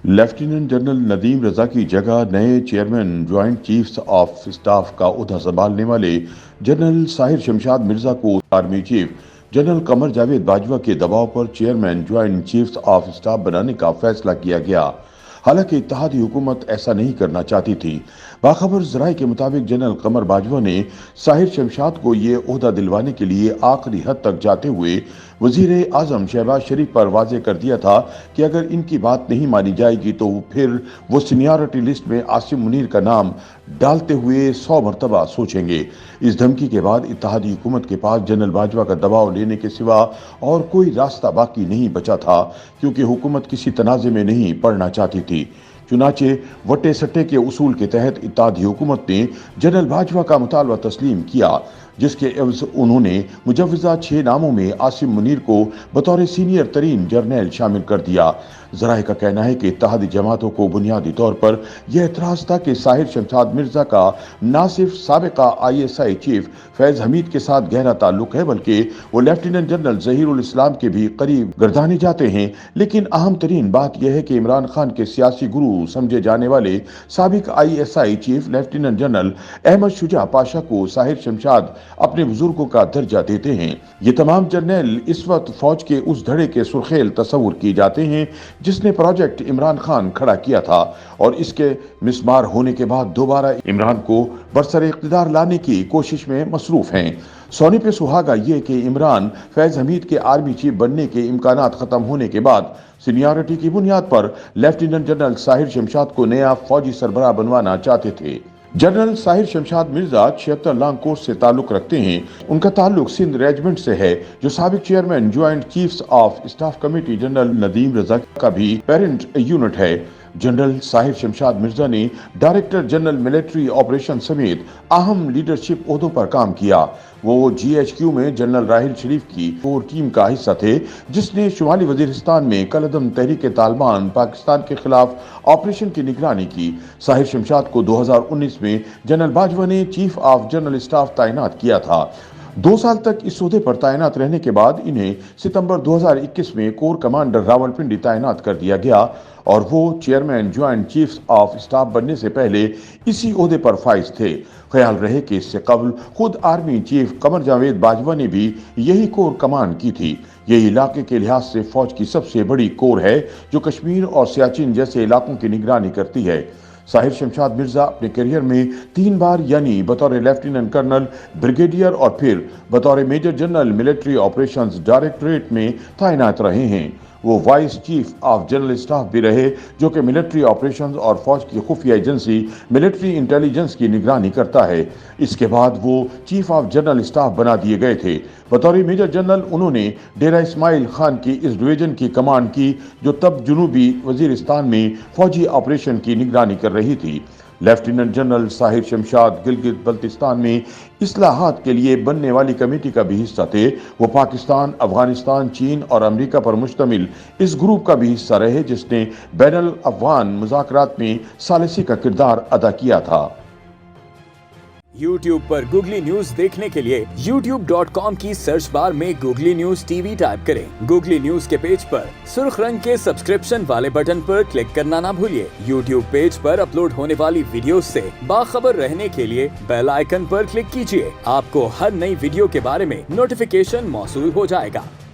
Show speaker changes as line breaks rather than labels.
Lieutenant general Nadeem رضا کی جگہ نئے chairman joint chiefs of staff کا عہدہ سنبھالنے والے جنرل ساحر شمشاد مرزا کو army chief general Qamar Javed Bajwa کے دباؤ پر chairman joint chiefs of staff بنانے کا فیصلہ کیا گیا۔ حالانکہ اتحادی حکومت ایسا نہیں کرنا چاہتی تھی۔ باخبر ذرائع کے مطابق جنرل قمر باجوہ نے ساحر شمشاد کو یہ عہدہ دلوانے کے لیے آخری حد تک جاتے ہوئے وزیر اعظم شہباز شریف پر واضح کر دیا تھا کہ اگر ان کی بات نہیں مانی جائے گی تو پھر وہ سینیارٹی لسٹ میں عاصم منیر کا نام ڈالتے ہوئے 100 مرتبہ سوچیں گے۔ اس دھمکی کے بعد اتحادی حکومت کے پاس جنرل باجوہ کا دباؤ لینے کے سوا اور کوئی راستہ باقی نہیں بچا تھا، کیونکہ حکومت کسی تنازع میں نہیں پڑنا چاہتی تھی۔ چنانچہ وٹے سٹے کے اصول کے تحت اتحادی حکومت نے جنرل باجوہ کا مطالبہ تسلیم کیا، جس کے عوض انہوں نے مجوزہ 6 ناموں میں عاصم منیر کو بطور سینئر ترین جرنیل شامل کر دیا۔ ذرائع کا کہنا ہے کہ اتحادی جماعتوں کو بنیادی طور پر یہ اعتراض تھا کہ ساحر شمشاد مرزا کا نہ صرف سابقہ ISI چیف فیض حمید کے ساتھ گہرا تعلق ہے، بلکہ وہ لیفٹیننٹ جنرل ظہیر الاسلام کے بھی قریب گردانے جاتے ہیں۔ لیکن اہم ترین بات یہ ہے کہ عمران خان کے سیاسی گرو سمجھے جانے والے سابق ISI chief lieutenant general Ahmed Shuja Pasha کو ساحر شمشاد اپنے بزرگوں کا درجہ دیتے ہیں۔ یہ تمام جرنیل اس وقت فوج کے اس دھڑے کے سرخیل تصور کیے جاتے ہیں جس نے پروجیکٹ عمران خان کھڑا کیا تھا اور اس کے مسمار ہونے کے بعد دوبارہ عمران کو برسر اقتدار لانے کی کوشش میں مصروف ہیں۔ سونے پہ سہاگا یہ کہ عمران فیض حمید کے آرمی چیف بننے کے امکانات ختم ہونے کے بعد سینیارٹی کی بنیاد پر لیفٹیننٹ جنرل ساحر شمشاد کو نیا فوجی سربراہ بنوانا چاہتے تھے۔ General Sahir Shamshad Mirza 76 long course سے تعلق رکھتے ہیں۔ ان کا تعلق سندھ ریجمنٹ سے ہے، جو سابق chairman joint chiefs of staff committee general Nadeem Raza کا بھی پیرنٹ یونٹ ہے۔ جنرل ساحر شمشاد مرزا نے ڈائریکٹر جنرل ملٹری آپریشن سمیت اہم لیڈرشپ عہدوں پر کام کیا۔ وہ GHQ میں جنرل راحل شریف کی کور ٹیم کا حصہ تھے، جس نے شمالی وزیرستان میں کالعدم تحریک طالبان پاکستان کے خلاف آپریشن کی نگرانی کی۔ ساحر شمشاد کو 2019 میں جنرل باجوہ نے چیف آف جنرل اسٹاف تعینات کیا تھا۔ 2 سال تک اس عہدے پر تعینات رہنے کے بعد انہیں ستمبر 2021 میں کور کمانڈر راولپنڈی تعینات کر دیا گیا اور وہ chairman joint chiefs of staff بننے سے پہلے اسی عہدے پر فائز تھے۔ خیال رہے کہ اس سے قبل خود آرمی چیف قمر جاوید باجوہ نے بھی یہی کور کمان کی تھی۔ یہ علاقے کے لحاظ سے فوج کی سب سے بڑی کور ہے جو کشمیر اور سیاچن جیسے علاقوں کی نگرانی کرتی ہے۔ ساحر شمشاد مرزا اپنے کیریئر میں 3 بار یعنی بطور لیفٹیننٹ کرنل، بریگیڈیئر اور پھر بطور major general military operations directorate میں تعینات رہے ہیں۔ وہ vice chief of general staff بھی رہے، جو کہ ملٹری آپریشنز اور فوج کی خفیہ ایجنسی ملٹری انٹیلیجنس کی نگرانی کرتا ہے۔ اس کے بعد وہ چیف آف جنرل اسٹاف بنا دیے گئے تھے۔ بطور میجر جنرل انہوں نے ڈیرہ اسماعیل خان کی اس ڈویژن کی کمانڈ کی جو تب جنوبی وزیرستان میں فوجی آپریشن کی نگرانی کر رہی تھی۔ لیفٹیننٹ جنرل ساحر شمشاد گلگت بلتستان میں اصلاحات کے لیے بننے والی کمیٹی کا بھی حصہ تھے۔ وہ پاکستان، افغانستان، چین اور امریکہ پر مشتمل اس گروپ کا بھی حصہ رہے جس نے بین الاقوامی مذاکرات میں ثالثی کا کردار ادا کیا تھا۔
YouTube پر گوگلی نیوز دیکھنے کے لیے youtube.com کی سرچ بار میں گوگلی نیوز TV ٹائپ کریں۔ گوگلی نیوز کے پیج پر سرخ رنگ کے سبسکرپشن والے بٹن پر کلک کرنا نہ بھولیے۔ YouTube پیج پر اپلوڈ ہونے والی ویڈیوز سے باخبر رہنے کے لیے بیل آئیکن پر کلک کیجیے۔ آپ کو ہر نئی ویڈیو کے بارے میں نوٹیفیکیشن موصول ہو جائے گا۔